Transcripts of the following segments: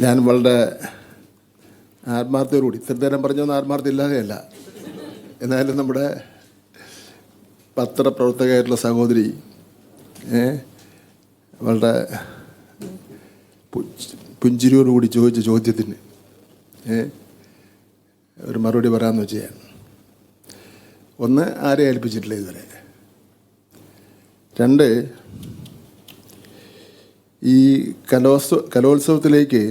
ഞാൻ വളരെ ആത്മാർത്ഥയോടുകൂടി ഇത്ര നേരം പറഞ്ഞൊന്നും ആത്മാർത്ഥ ഇല്ലാതെയല്ല, എന്നാലും നമ്മുടെ പത്രപ്രവർത്തകയായിട്ടുള്ള സഹോദരി വളരെ പുഞ്ചിരിയോടുകൂടി ചോദിച്ച ചോദ്യത്തിന് ഒരു മറുപടി പറയാമെന്ന് വെച്ച് ഞാൻ ഒന്ന്, ആരെ ഏൽപ്പിച്ചിട്ടില്ല ഇതുവരെ. രണ്ട്, ഈ കലോത്സവത്തിലേക്ക്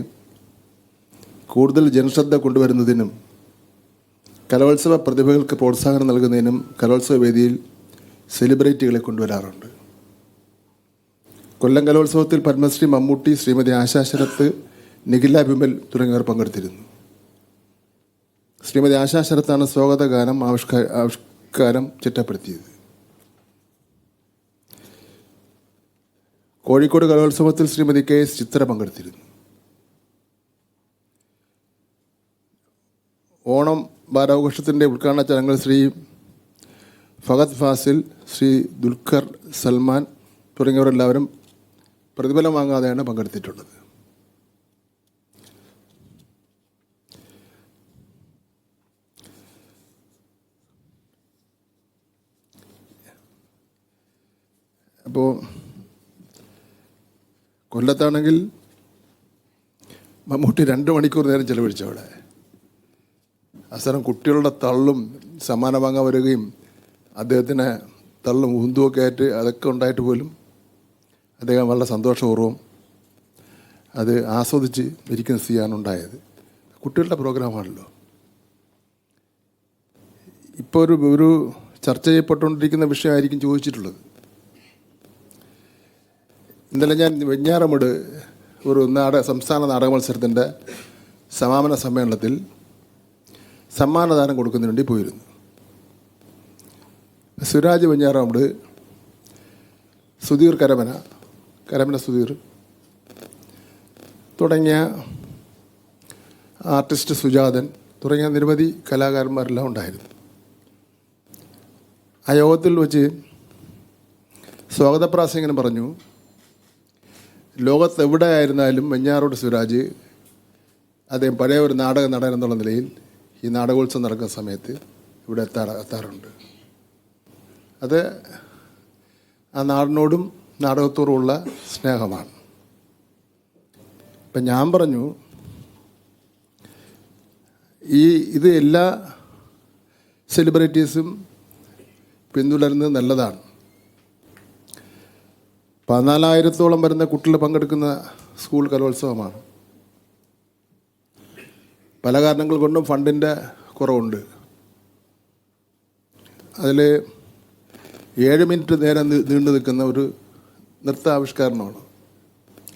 കൂടുതൽ ജനശ്രദ്ധ കൊണ്ടുവരുന്നതിനും കലോത്സവ പ്രതിഭകൾക്ക് പ്രോത്സാഹനം നൽകുന്നതിനും കലോത്സവ വേദിയിൽ സെലിബ്രിറ്റികളെ കൊണ്ടുവരാറുണ്ട്. കൊല്ലം കലോത്സവത്തിൽ പത്മശ്രീ മമ്മൂട്ടി, ശ്രീമതി ആശാ ശരത്ത്, നിഖില വിമൽ തുടങ്ങിയവർ പങ്കെടുത്തിരുന്നു. ശ്രീമതി ആശാ ശരത്താണ് സ്വാഗത ഗാനം ആവിഷ്കാരം ചിട്ടപ്പെടുത്തിയത്. കോഴിക്കോട് കലോത്സവത്തിൽ ശ്രീമതി KS ചിത്ര പങ്കെടുത്തിരുന്നു. ഓണം വാരാഘോഷത്തിൻ്റെ ഉദ്ഘാടന ചടങ്ങിൽ ശ്രീ ഫഹദ് ഫാസിൽ, ശ്രീ ദുൽഖർ സൽമാൻ തുടങ്ങിയവരെല്ലാവരും പ്രതിഫലം വാങ്ങാതെയാണ് പങ്കെടുത്തിട്ടുള്ളത്. അപ്പോൾ കൊല്ലത്താണെങ്കിൽ മമ്മൂട്ടി 2 മണിക്കൂർ നേരം ചെലവഴിച്ചു അവിടെ. അവസാനം കുട്ടികളുടെ തള്ളും സമ്മാനം വാങ്ങാൻ വരികയും അദ്ദേഹത്തിന് തള്ളും ഉന്തുമൊക്കെ ആയിട്ട് അതൊക്കെ ഉണ്ടായിട്ട് പോലും അദ്ദേഹം വളരെ സന്തോഷപൂർവ്വം അത് ആസ്വദിച്ച് ഇരിക്കുന്ന സ്ഥിതിയാണ് ഉണ്ടായത്. കുട്ടികളുടെ പ്രോഗ്രാമാണല്ലോ. ഇപ്പോൾ ഒരു ചർച്ച ചെയ്യപ്പെട്ടുകൊണ്ടിരിക്കുന്ന വിഷയമായിരിക്കും ചോദിച്ചിട്ടുള്ളത്. ഇന്നലെ ഞാൻ വെഞ്ഞാറമൂട് ഒരു സംസ്ഥാന നാടക മത്സരത്തിൻ്റെ സമാപന സമ്മേളനത്തിൽ സമ്മാനദാനം കൊടുക്കുന്നതിന് വേണ്ടി പോയിരുന്നു. സുരാജ് വെഞ്ഞാറമൂട്, സുധീർ കരമന സുധീർ തുടങ്ങിയ ആർട്ടിസ്റ്റ് സുജാതൻ തുടങ്ങിയ നിരവധി കലാകാരന്മാരെല്ലാം ഉണ്ടായിരുന്നു. ആ യോഗത്തിൽ വെച്ച് സ്വാഗതപ്രാസംഗികൻ പറഞ്ഞു, ലോകത്ത് എവിടെയായിരുന്നാലും വെഞ്ഞാറമൂട് സുരാജ് അദ്ദേഹം പഴയ ഒരു നാടക നടൻ എന്നുള്ള നിലയിൽ ഈ നാടകോത്സവം നടക്കുന്ന സമയത്ത് ഇവിടെ എത്താറുണ്ട്. അത് ആ നാടിനോടും നാടകത്തോടുമുള്ള സ്നേഹമാണ്. ഇപ്പം ഞാൻ പറഞ്ഞു, ഇത് എല്ലാ സെലിബ്രിറ്റീസും പിന്തുടരുന്നത് നല്ലതാണ്. 14,000-ഓളം വരുന്ന കുട്ടികൾ പങ്കെടുക്കുന്ന സ്കൂൾ കലോത്സവമാണ്. പല കാരണങ്ങൾ കൊണ്ടും ഫണ്ടിൻ്റെ കുറവുണ്ട്. അതിൽ 7 മിനിറ്റ് നേരം നീണ്ടു നിൽക്കുന്ന ഒരു നൃത്താവിഷ്കാരമാണ്.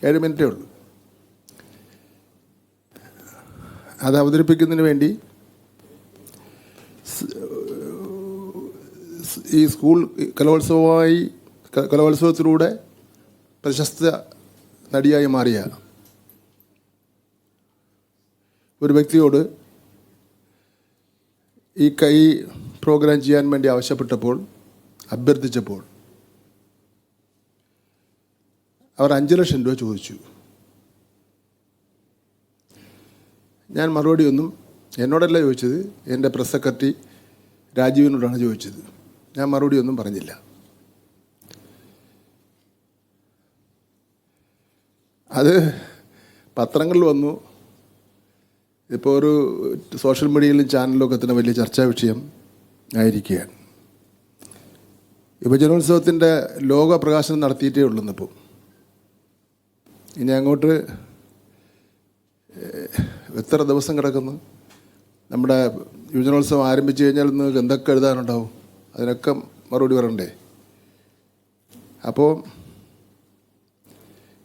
7 മിനിറ്റേ ഉള്ളൂ. അത് അവതരിപ്പിക്കുന്നതിന് വേണ്ടി ഈ സ്കൂൾ കലോത്സവത്തിലൂടെ പ്രശസ്ത നടിയായി മാറിയ ഒരു വ്യക്തിയോട് ഈ പ്രോഗ്രാം ചെയ്യാൻ വേണ്ടി അഭ്യർത്ഥിച്ചപ്പോൾ അവർ 5 ലക്ഷം രൂപ ചോദിച്ചു. ഞാൻ എന്നോടല്ല ചോദിച്ചത്, എൻ്റെ പ്രസ് സെക്രട്ടറി രാജീവിനോടാണ് ചോദിച്ചത്. ഞാൻ മറുപടിയൊന്നും പറഞ്ഞില്ല. അത് പത്രങ്ങളിൽ വന്നു. ഇപ്പോൾ ഒരു സോഷ്യൽ മീഡിയയിലും ചാനലിലൊക്കെ തന്നെ വലിയ ചർച്ചാ വിഷയം ആയിരിക്കുകയാണ്. യുവജനോത്സവത്തിൻ്റെ ലോക പ്രകാശനം നടത്തിയിട്ടേ ഉള്ളൂന്നിപ്പോൾ. ഇനി അങ്ങോട്ട് എത്ര ദിവസം കിടക്കുന്നു? നമ്മുടെ യുവജനോത്സവം ആരംഭിച്ചു കഴിഞ്ഞാൽ നിങ്ങൾക്ക് എന്തൊക്കെ എഴുതാനുണ്ടാവും? അതിനൊക്കെ മറുപടി പറയണ്ടേ? അപ്പോൾ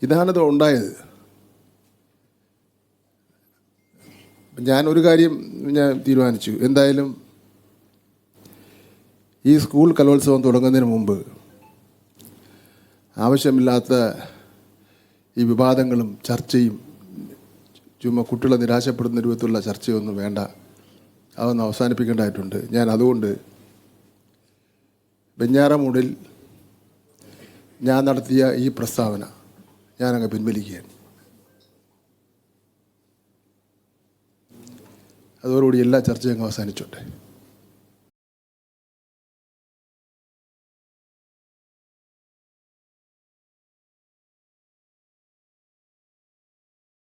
ഇതാണിത് ഉണ്ടായത്. ഞാനൊരു കാര്യം തീരുമാനിച്ചു. എന്തായാലും ഈ സ്കൂൾ കലോത്സവം തുടങ്ങുന്നതിന് മുമ്പ് ആവശ്യമില്ലാത്ത ഈ വിവാദങ്ങളും ചർച്ചയും കുട്ടികളെ നിരാശപ്പെടുന്ന രൂപത്തിലുള്ള ചർച്ചയൊന്നും വേണ്ട. അതൊന്ന് അവസാനിപ്പിക്കേണ്ടതായിട്ടുണ്ട്. ഞാൻ അതുകൊണ്ട് വെഞ്ഞാറമൂടിൽ ഞാൻ നടത്തിയ ഈ പ്രസ്താവന ഞാനങ്ങ് പിൻവലിക്കുകയാണ്. അതോടുകൂടി എല്ലാ ചർച്ചയും അവസാനിച്ചോട്ടെ.